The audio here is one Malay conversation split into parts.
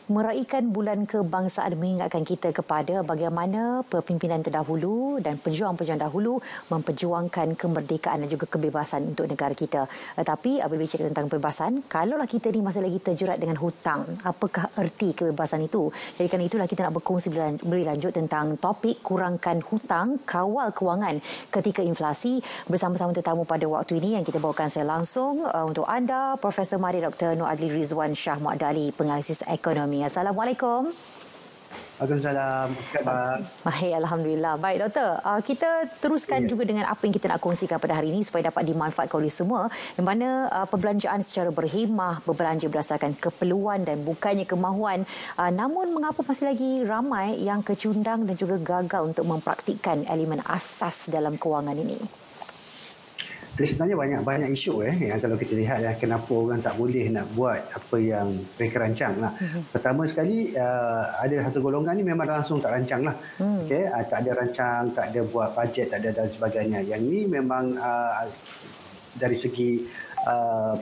Meraihkan Bulan Kebangsaan mengingatkan kita kepada bagaimana pimpinan terdahulu dan pejuang-pejuang dahulu memperjuangkan kemerdekaan dan juga kebebasan untuk negara kita. Tetapi apabila bicara tentang kebebasan, kalaulah kita ni masih lagi terjerat dengan hutang, apakah erti kebebasan itu? Jadi kerana itulah kita nak berkongsi lebih lanjut tentang topik kurangkan hutang, kawal kewangan ketika inflasi bersama-sama tetamu pada waktu ini yang kita bawakan secara langsung untuk anda, Profesor Mari Dr. Noor Adli Rizwan Shah Muadali, penganalisis ekonomi. Assalamualaikum. Waalaikumsalam. Apa khabar? Baik, Alhamdulillah. Baik, Doktor. Kita teruskan juga dengan apa yang kita nak kongsikan pada hari ini supaya dapat dimanfaatkan oleh semua. Di mana perbelanjaan secara berhemah, berbelanja berdasarkan keperluan dan bukannya kemahuan. Namun, mengapa masih lagi ramai yang kecundang dan juga gagal untuk mempraktikkan elemen asas dalam kewangan ini? Jadi sebenarnya banyak isu yang kalau kita lihat kenapa orang tak boleh nak buat apa yang mereka rancang lah. Pertama sekali ada satu golongan ni memang langsung tak rancang lah. Okay? Tak ada rancang, tak ada buat bajet, tak ada dan sebagainya. Yang ni memang dari segi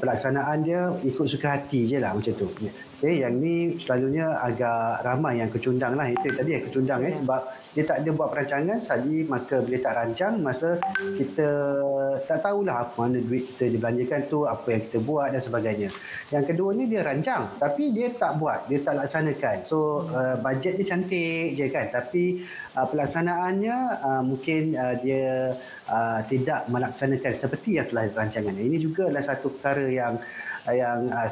pelaksanaan dia ikut suka hati je lah macam tu. Okay? Yang ni selalunya agak ramai yang kecundang lah. Itu tadi yang kecundang sebab dia tak ada buat perancangan, maka bila tak rancang, masa kita tak tahulah apa mana duit kita dibelanjakan tu, apa yang kita buat dan sebagainya. Yang keduanya dia rancang, tapi dia tak buat, dia tak laksanakan. So, bajet dia cantik je kan, tapi pelaksanaannya mungkin dia tidak melaksanakan seperti yang telah rancangan. Ini juga adalah satu perkara yang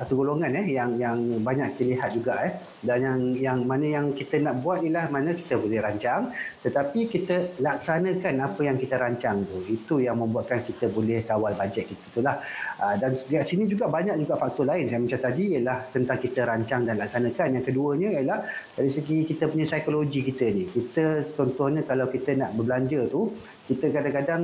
satu golongan yang banyak kita lihat juga dan yang mana yang kita nak buat ialah mana kita boleh rancang tetapi kita laksanakan apa yang kita rancang tu, itu yang membuatkan kita boleh kawal bajet kita itulah. Dan di sini juga banyak juga faktor lain yang macam tadi ialah tentang kita rancang dan laksanakan. Yang keduanya ialah dari segi kita punya psikologi kita ni. Kita contohnya kalau kita nak berbelanja tu, kita kadang-kadang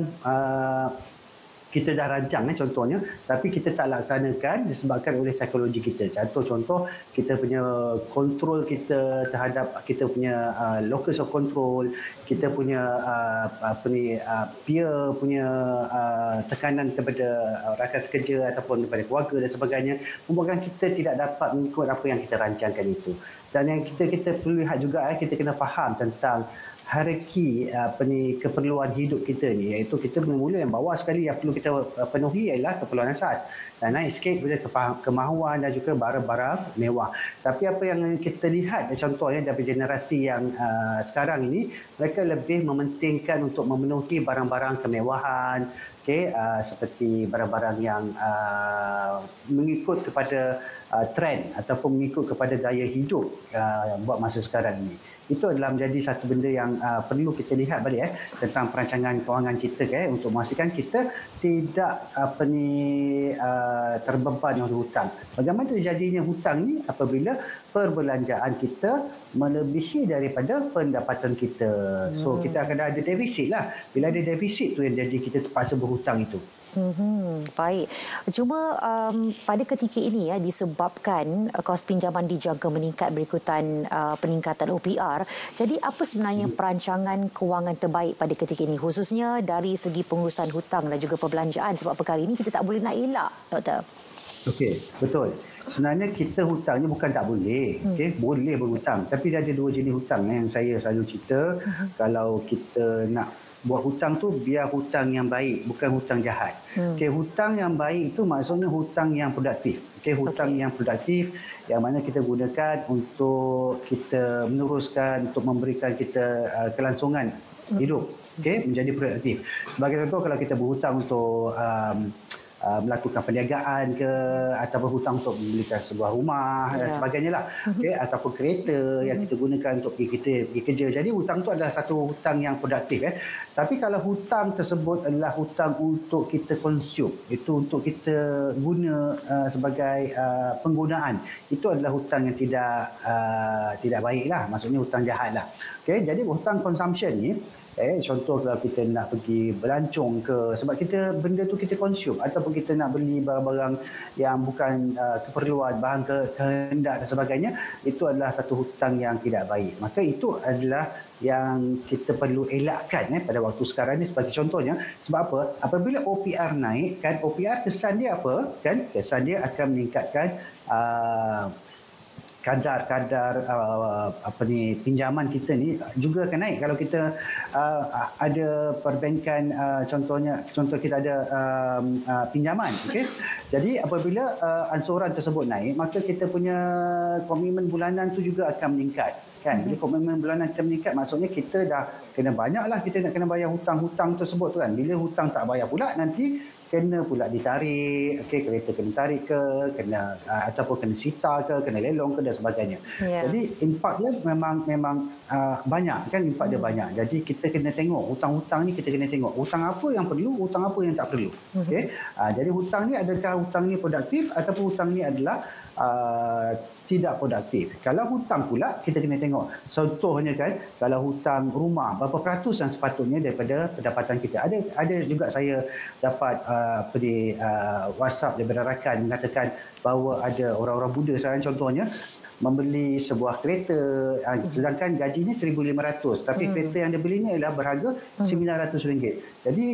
kita dah rancang contohnya, tapi kita tak laksanakan disebabkan oleh psikologi kita. Contoh kita punya kontrol kita terhadap kita punya locus of control, kita punya peer punya tekanan kepada rakan kerja ataupun kepada keluarga dan sebagainya membuatkan kita tidak dapat mengikut apa yang kita rancangkan itu. Dan yang kita perlu lihat juga kita kena faham tentang hierarki keperluan hidup kita ni, iaitu kita mula-mula yang bawah sekali yang perlu kita penuhi ialah keperluan asas dan naik sikit bila kemahuan dan juga barang-barang mewah. Tapi apa yang kita lihat contohnya dari generasi yang sekarang ini, mereka lebih mementingkan untuk memenuhi barang-barang kemewahan, seperti barang-barang yang mengikut kepada trend ataupun mengikut kepada gaya hidup buat masa sekarang ini. Itu adalah menjadi satu benda yang perlu kita lihat balik tentang perancangan kewangan kita untuk memastikan kita tidak terbeban oleh hutang. Bagaimana terjadinya hutang ni apabila perbelanjaan kita melebihi daripada pendapatan kita. So kita akan ada defisit lah. Bila ada defisit tu yang jadi kita terpaksa berhutang itu. Baik. Cuma pada ketika ini disebabkan kos pinjaman dijangka meningkat berikutan peningkatan OPR. Jadi apa sebenarnya perancangan kewangan terbaik pada ketika ini khususnya dari segi pengurusan hutang dan juga perbelanjaan, sebab perkara ini kita tak boleh nak elak, Doktor. Okey, betul. Sebenarnya kita hutangnya bukan tak boleh. Boleh berhutang. Tapi ada dua jenis hutang yang saya selalu cerita. Kalau kita nak buat hutang tu, biar hutang yang baik, bukan hutang jahat. Hutang yang baik itu maksudnya hutang yang produktif. Hutang yang produktif yang mana kita gunakan untuk kita meneruskan, untuk memberikan kita kelangsungan hidup. Menjadi produktif. Sebagai contoh, kalau kita berhutang untuk melakukan perniagaan ke, ataupun hutang untuk membelikan sebuah rumah dan sebagainya lah, ataupun kereta yang kita gunakan untuk pergi kerja. Jadi hutang tu adalah satu hutang yang produktif. Tapi kalau hutang tersebut adalah hutang untuk kita consume, itu untuk kita guna sebagai penggunaan, itu adalah hutang yang tidak baik lah, maksudnya hutang jahat lah. Jadi hutang consumption ni, contoh kalau kita nak pergi belancong ke, sebab kita benda tu kita consume, ataupun kita nak beli barang-barang yang bukan keperluan, bahan kehendak dan sebagainya, itu adalah satu hutang yang tidak baik. Maka itu adalah yang kita perlu elakkan pada waktu sekarang ni sebagai contohnya. Sebab apa? Apabila OPR naik, OPR kesan dia apa? Kesan dia akan meningkatkan kadar pinjaman kita ni juga akan naik kalau kita ada perbankan, contoh kita ada pinjaman, okey. Jadi apabila ansuran tersebut naik, maka kita punya komitmen bulanan tu juga akan meningkat, kan. Bila komitmen bulanan kita meningkat, maksudnya kita dah kena banyaklah kita nak kena bayar hutang-hutang tersebut tu, kan. Bila hutang tak bayar pula, nanti kena pula ditarik, okey, kereta kena tarik ke, kena ataupun kena sita ke, kena lelong ke dan sebagainya. Jadi impak dia memang banyak, kan, impak dia banyak. Jadi kita kena tengok hutang-hutang ni, kita kena tengok hutang apa yang perlu, hutang apa yang tak perlu. Okey. Jadi hutang ni, adakah hutang ni produktif ataupun hutang ni adalah tidak produktif. Kalau hutang pula, kita kena tengok. Contohnya, kan, kalau hutang rumah, berapa peratus yang sepatutnya daripada pendapatan kita. Ada juga saya dapat WhatsApp daripada rakan mengatakan bahawa ada orang-orang muda sekarang contohnya membeli sebuah kereta, sedangkan gajinya 1,500, tapi kereta yang dia belinya ialah berharga RM900. Jadi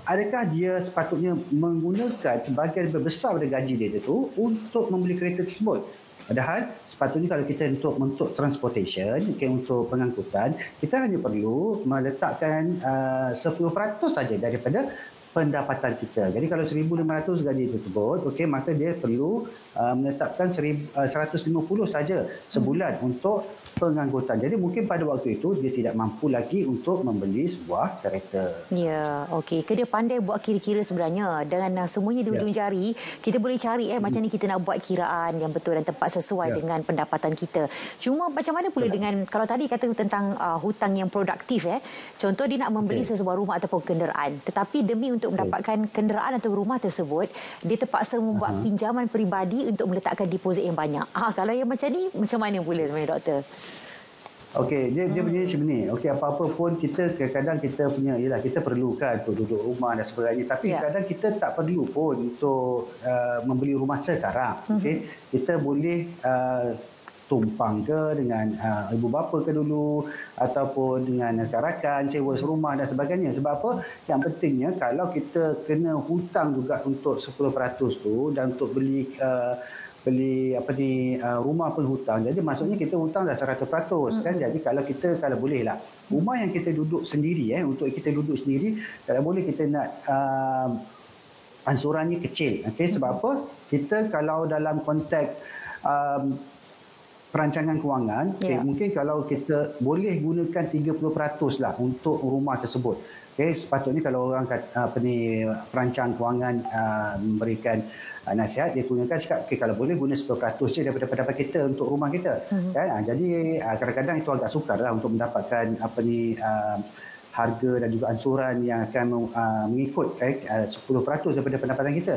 adakah dia sepatutnya menggunakan sebahagian besar dari gaji dia itu untuk membeli kereta tersebut? Padahal sepatutnya kalau kita untuk transportation, untuk pengangkutan, kita hanya perlu meletakkan 10% saja daripada pendapatan kita. Jadi kalau 1,500 gaji tersebut, okey, maka dia perlu menetapkan 150 saja sebulan untuk pengangkutan. Jadi mungkin pada waktu itu dia tidak mampu lagi untuk membeli sebuah kereta. Ya, okey. Kena pandai buat kira-kira sebenarnya. Dengan semuanya di ujung jari, kita boleh cari macam ni kita nak buat kiraan yang betul dan tepat sesuai dengan pendapatan kita. Cuma macam mana pula dengan, kalau tadi kata tentang hutang yang produktif, contoh dia nak membeli sebuah rumah ataupun kenderaan, tetapi demi untuk mendapatkan kenderaan atau rumah tersebut, dia terpaksa membuat pinjaman peribadi untuk meletakkan deposit yang banyak. Kalau yang macam ni, macam mana pula sebenarnya, Doktor? Okey, dia punya macam ni. Okey, apa-apa pun kita kadang-kadang kita punya, ialah kita perlukan untuk duduk rumah dan sebagainya, tapi kadang kita tak perlu pun untuk membeli rumah sekarang. Okey, kita boleh tumpang ke dengan ibu bapa ke dulu, ataupun dengan rakan, sewa serumah dan sebagainya. Sebab apa? Yang pentingnya kalau kita kena hutang juga untuk 10% tu, dan untuk beli rumah pun hutang. Jadi maksudnya kita hutang dah 100%, kan. Jadi kalau boleh lah rumah yang kita duduk sendiri, untuk kita duduk sendiri, kalau boleh kita nak ansurannya kecil. Okey, sebab apa? Kita kalau dalam konteks perancangan kewangan, mungkin kalau kita boleh gunakan 30% lah untuk rumah tersebut. Okey, sepatutnya kalau orang perancang kewangan memberikan nasihat, dia gunakan cakap, kalau boleh guna 10% je daripada pendapat kita untuk rumah kita. Kan? Jadi kadang-kadang itu agak sukar lah untuk mendapatkan harga dan juga ansuran yang akan mengikut 10% daripada pendapatan kita.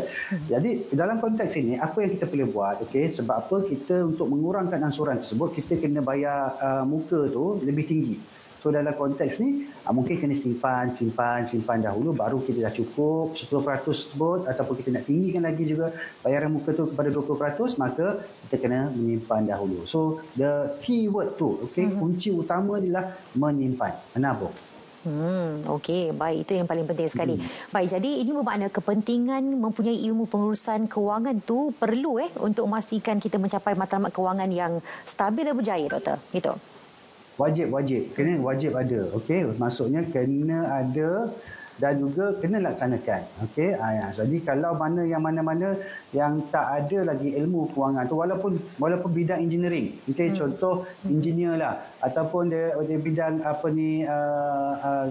Jadi dalam konteks ini, apa yang kita boleh buat, okey, sebab apa kita untuk mengurangkan ansuran tersebut, kita kena bayar muka tu lebih tinggi. So dalam konteks ni, mungkin kena simpan dahulu, baru kita dah cukup 10% tersebut, ataupun kita nak tinggikan lagi juga bayaran muka tu kepada 20%, maka kita kena menyimpan dahulu. So the key word tu, okey, kunci utama adalah menyimpan, menabung. Okey, baik, itu yang paling penting sekali. Baik, jadi ini bermakna kepentingan mempunyai ilmu pengurusan kewangan tu perlu untuk memastikan kita mencapai matlamat kewangan yang stabil dan berjaya, Doktor. Gitu. Wajib wajib ada. Okey, maksudnya kena ada dan juga kena laksanakan. Okey, jadi kalau mana-mana yang tak ada lagi ilmu kewangan tu, walaupun bidang engineering, contoh engineer lah, ataupun dia bidang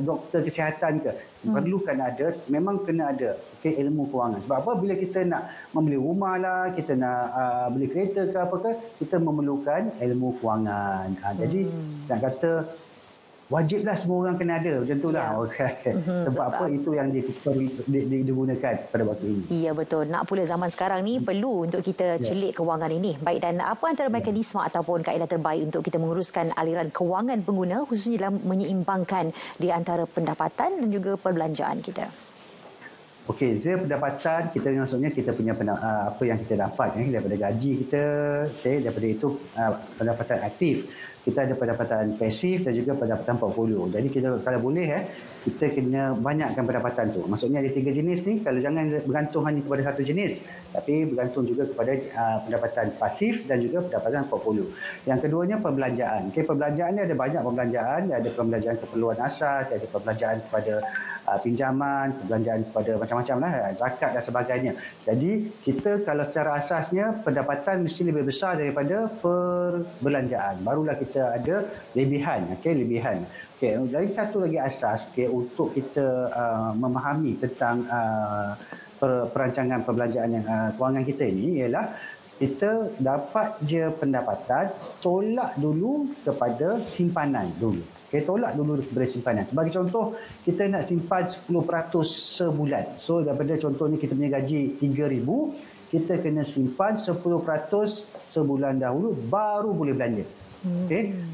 doktor kesihatan ke, perlukan ada, memang kena ada ilmu kewangan. Sebab apa? Bila kita nak membeli rumah lah, kita nak beli kereta ke apa ke, kita memerlukan ilmu kewangan. Jadi nak kata wajiblah semua orang kena ada, macam itulah. Sebab apa? Itu yang digunakan pada waktu ini. Ya, betul. Nak pula zaman sekarang ni perlu untuk kita celik kewangan ini. Baik, dan apa antara mekanisme ataupun kaedah terbaik untuk kita menguruskan aliran kewangan pengguna, khususnya dalam menyeimbangkan di antara pendapatan dan juga perbelanjaan kita? Okey, saya pendapatan kita maksudnya kita punya apa yang kita dapat daripada gaji kita, daripada itu pendapatan aktif. Kita ada pendapatan pasif dan juga pendapatan portfolio. Jadi kita kalau boleh kita kena banyakkan pendapatan tu. Maksudnya ada 3 jenis ni, kalau jangan bergantung hanya kepada satu jenis, tapi bergantung juga kepada pendapatan pasif dan juga pendapatan portfolio. Yang keduanya perbelanjaan. Okey, perbelanjaan ni ada banyak perbelanjaan, ada perbelanjaan keperluan asas, ada perbelanjaan kepada pinjaman, perbelanjaan kepada macam-macam lah, zakat dan sebagainya. Jadi kita kalau secara asasnya pendapatan mesti lebih besar daripada perbelanjaan. Barulah kita ada lebihan, lebihan. Dari satu lagi asas untuk kita memahami tentang perancangan perbelanjaan yang kewangan kita ini ialah kita dapat je pendapatan, tolak dulu kepada simpanan dulu. Tolak dulu daripada simpanan. Sebagai contoh, kita nak simpan 10% sebulan. So, daripada contohnya kita punya gaji RM3,000, kita kena simpan 10% sebulan dahulu, baru boleh belanja.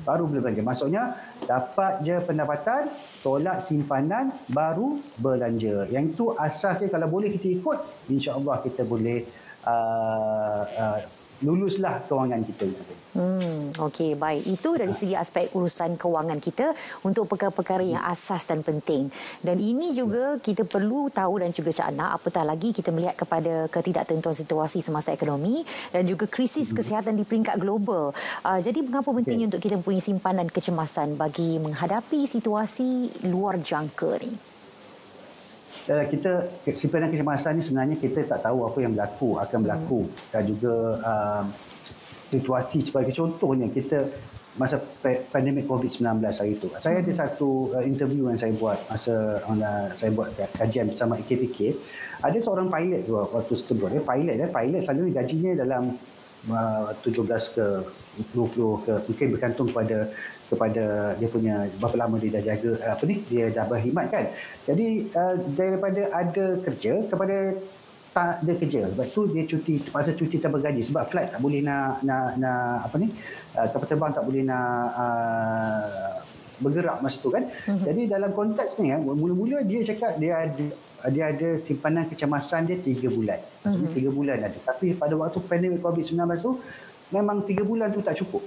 Baru boleh belanja. Maksudnya, dapat je pendapatan, tolak simpanan, baru belanja. Yang itu asasnya kalau boleh kita ikut, insya-Allah kita boleh luluslah kewangan kita. Okey, baik. Itu dari segi aspek urusan kewangan kita untuk perkara-perkara yang asas dan penting. Dan ini juga kita perlu tahu dan juga Cak Nak, apatah lagi kita melihat kepada ketidaktentuan situasi semasa ekonomi dan juga krisis kesihatan di peringkat global. Jadi mengapa pentingnya untuk kita mempunyai simpanan kecemasan bagi menghadapi situasi luar jangka ni? Kita simpanan kecemasan ni sebenarnya kita tak tahu apa yang akan berlaku dan juga situasi sebagai contohnya kita masa pandemik COVID-19 hari itu. Saya ada satu interview yang saya buat masa saya buat kajian bersama IKPK. Ada seorang pilot tu waktu tersebut. Pilot selalunya gajinya dalam 17 ke 20 ke, mungkin bergantung kepada dia punya berapa lama dia dah jaga dia dah berkhidmat kan. Jadi daripada ada kerja kepada tak ada kerja, sebab tu dia terpaksa cuti tanpa gaji sebab flight tak boleh nak kapal terbang tak boleh nak bergerak masa tu kan. Jadi dalam konteks ni mula-mula dia cakap dia ada simpanan kecemasan dia 3 bulan. 3 bulan ada. Tapi pada waktu pandemik COVID-19 tu memang 3 bulan tu tak cukup.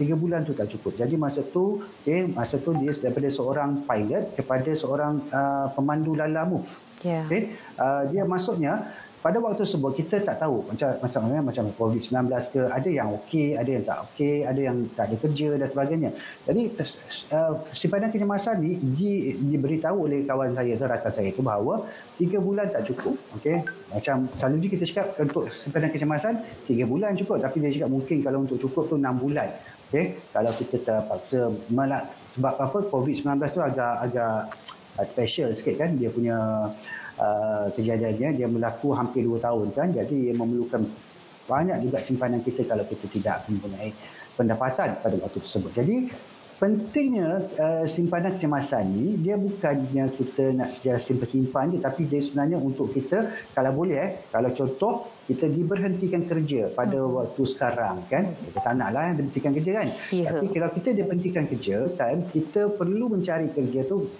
3 bulan tu tak cukup. Jadi masa tu dia daripada seorang pilot kepada seorang pemandu Lala Move. Dia maksudnya pada waktu tersebut kita tak tahu macam COVID-19 ke, ada yang okey, ada yang tak okey, ada yang tak ada kerja dan sebagainya. Jadi simpanan kecemasan ni diberitahu oleh kawan saya, rakan saya itu bahawa 3 bulan tak cukup. Macam selalunya kita cakap untuk simpanan kecemasan 3 bulan cukup, tapi dia cakap mungkin kalau untuk cukup tu 6 bulan. Kalau kita terpaksa sebab apa COVID-19 tu agak special sikit kan, dia punya kejadiannya dia berlaku hampir 2 tahun kan, jadi ia memerlukan banyak juga simpanan kita kalau kita tidak mempunyai pendapatan pada waktu tersebut. Jadi pentingnya simpanan kecemasan ni dia bukannya kita nak simpan je, tapi dia sebenarnya untuk kita kalau boleh kalau contoh kita diberhentikan kerja pada waktu sekarang kan, kita tak naklah diberhentikan kerja kan. Tapi kalau kita diberhentikan kerja kan, kita perlu mencari kerja tu,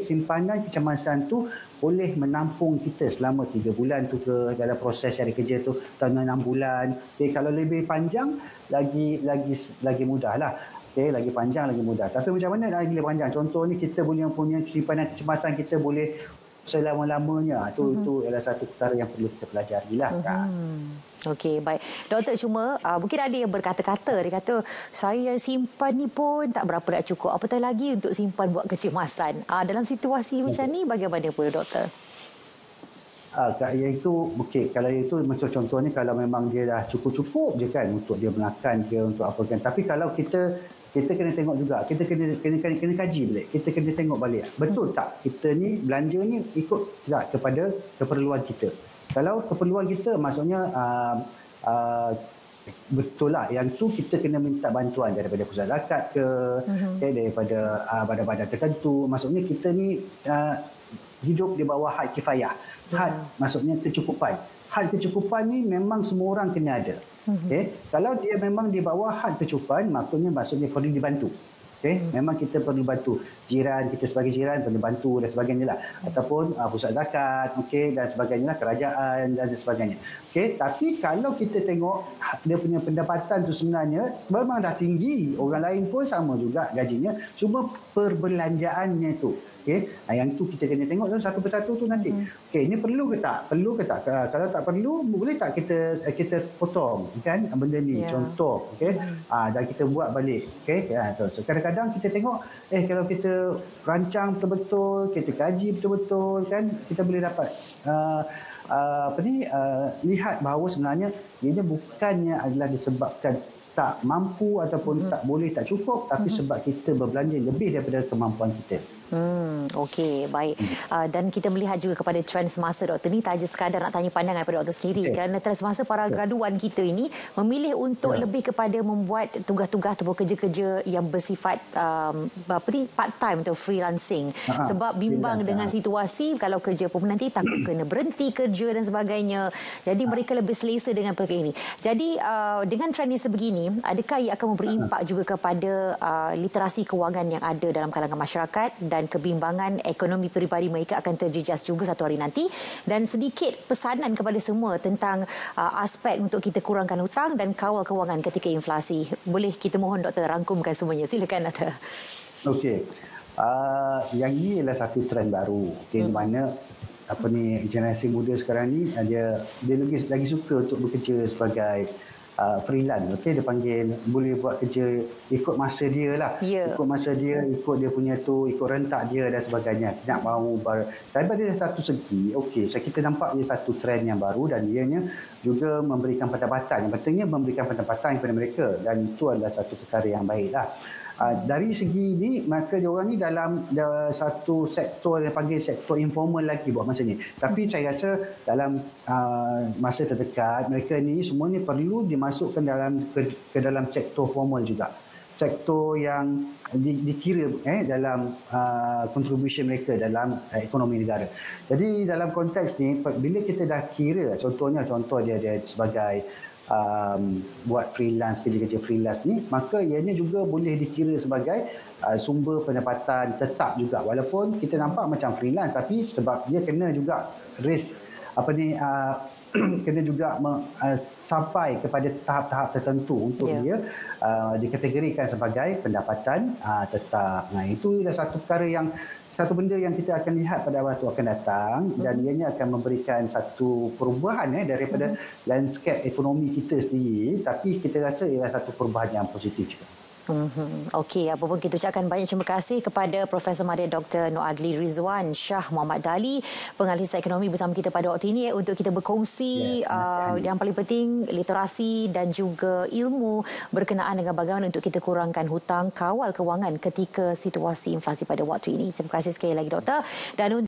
simpanan kecemasan tu boleh menampung kita selama 3 bulan tu ke dalam proses cari kerja tu, atau 6 bulan. Kalau lebih panjang lagi mudahlah. Lagi panjang lagi mudah. Tapi macam mana lagi panjang? Contoh ni kita boleh mempunyai simpanan kecemasan kita boleh selama-lamanya. Itu adalah satu perkara yang perlu kita pelajari lah. Okey, baik. Doktor, cuma mungkin ada yang berkata-kata, dia kata saya simpan ni pun tak berapa nak cukup. Apatah lagi untuk simpan buat kecemasan. Dalam situasi macam ni bagaimana pun doktor? Kalau itu macam contohnya kalau memang dia dah cukup-cukup je kan untuk dia makan ke untuk apa kan. Tapi kalau kita kena tengok juga, kita kena kaji balik. Kita kena tengok balik. Betul tak kita ni belanja ni ikut tak kepada keperluan kita. Kalau keperluan kita maksudnya betul lah, yang tu kita kena minta bantuan daripada pusat zakat ke, daripada badan-badan tertentu. Maksudnya kita ni hidup di bawah had kifayah. Had maksudnya kecukupan. Had kecukupan ni memang semua orang kena ada. Kalau dia memang di bawah had kecukupan, maksudnya perlu dibantu. Memang kita perlu bantu jiran, kita sebagai jiran perlu bantu dan sebagainya lah. Ataupun pusat zakat, dan sebagainya lah, kerajaan dan sebagainya. Tapi kalau kita tengok dia punya pendapatan tu sebenarnya memang dah tinggi. Orang lain pun sama juga gajinya. Cuma perbelanjaannya tu. Yang tu kita kena tengok satu persatu tu nanti. Ini perlu ke tak? Perlu ke tak? Kalau tak perlu, boleh tak kita potong kan benda ni? Contoh, dan kita buat balik. So, kadang-kadang kita tengok, kalau kita rancang betul-betul, kita kaji betul-betul, kan, kita boleh dapat lihat bahawa sebenarnya ianya bukannya adalah disebabkan tak mampu ataupun tak boleh, tak cukup, tapi sebab kita berbelanja lebih daripada kemampuan kita. Okey, baik. Dan kita melihat juga kepada trend semasa, Doktor. Ni tak saja sekadar nak tanya pandangan daripada Doktor sendiri. Kerana trend semasa para graduan kita ini memilih untuk lebih kepada membuat tugas-tugas atau kerja-kerja yang bersifat part-time atau freelancing. Sebab bimbang dengan situasi, kalau kerja pun nanti takut kena berhenti kerja dan sebagainya. Jadi mereka lebih selesa dengan perkara ini. Jadi dengan trend yang sebegini, adakah ia akan memberi impak juga kepada literasi kewangan yang ada dalam kalangan masyarakat dan kebimbangan ekonomi peribadi mereka akan terjejas juga satu hari nanti? Dan sedikit pesanan kepada semua tentang aspek untuk kita kurangkan hutang dan kawal kewangan ketika inflasi. Boleh kita mohon Doktor rangkumkan semuanya. Silakan Doktor. Okey. Yang ini adalah satu trend baru. Di mana generasi muda sekarang ni dia lagi suka untuk bekerja sebagai freelance. Dia panggil boleh buat kerja ikut masa dia lah. Ikut masa dia, ikut dia punya tu, ikut rentak dia dan sebagainya. Nak mahu tapi dari satu segi, so kita nampak dia satu trend yang baru dan ianya juga memberikan pendapatan. Yang pentingnya memberikan pendapatan kepada mereka dan itu adalah satu perkara yang baik lah. Dari segi ini, maka diorang ni dalam satu sektor yang panggil sektor informal lagi buat masa ni. Tapi saya rasa dalam masa terdekat, mereka ni semua ni perlu dimasukkan ke dalam sektor formal juga. Sektor yang dikira dalam contribution mereka dalam ekonomi negara. Jadi dalam konteks ni, bila kita dah kira, contoh dia sebagai buat freelance, kerja-kerja freelance ni, maka ianya juga boleh dikira sebagai sumber pendapatan tetap juga. Walaupun kita nampak macam freelance, tapi sebab dia kena juga risk kena juga sampai kepada tahap-tahap tertentu untuk dia dikategorikan sebagai pendapatan tetap. Itu adalah satu benda yang kita akan lihat pada waktu akan datang dan ianya akan memberikan satu perubahan daripada landscape ekonomi kita sendiri, tapi kita rasa ialah satu perubahan yang positif juga. Okey, apa pun kita ucapkan banyak terima kasih kepada Profesor Madya Dr. Noadli Rizwan Shah Muhammad Dali, pengalih ekonomi bersama kita pada waktu ini untuk kita berkongsi yang paling penting literasi dan juga ilmu berkenaan dengan bagaimana untuk kita kurangkan hutang, kawal kewangan ketika situasi inflasi pada waktu ini. Terima kasih sekali lagi Doktor. Dan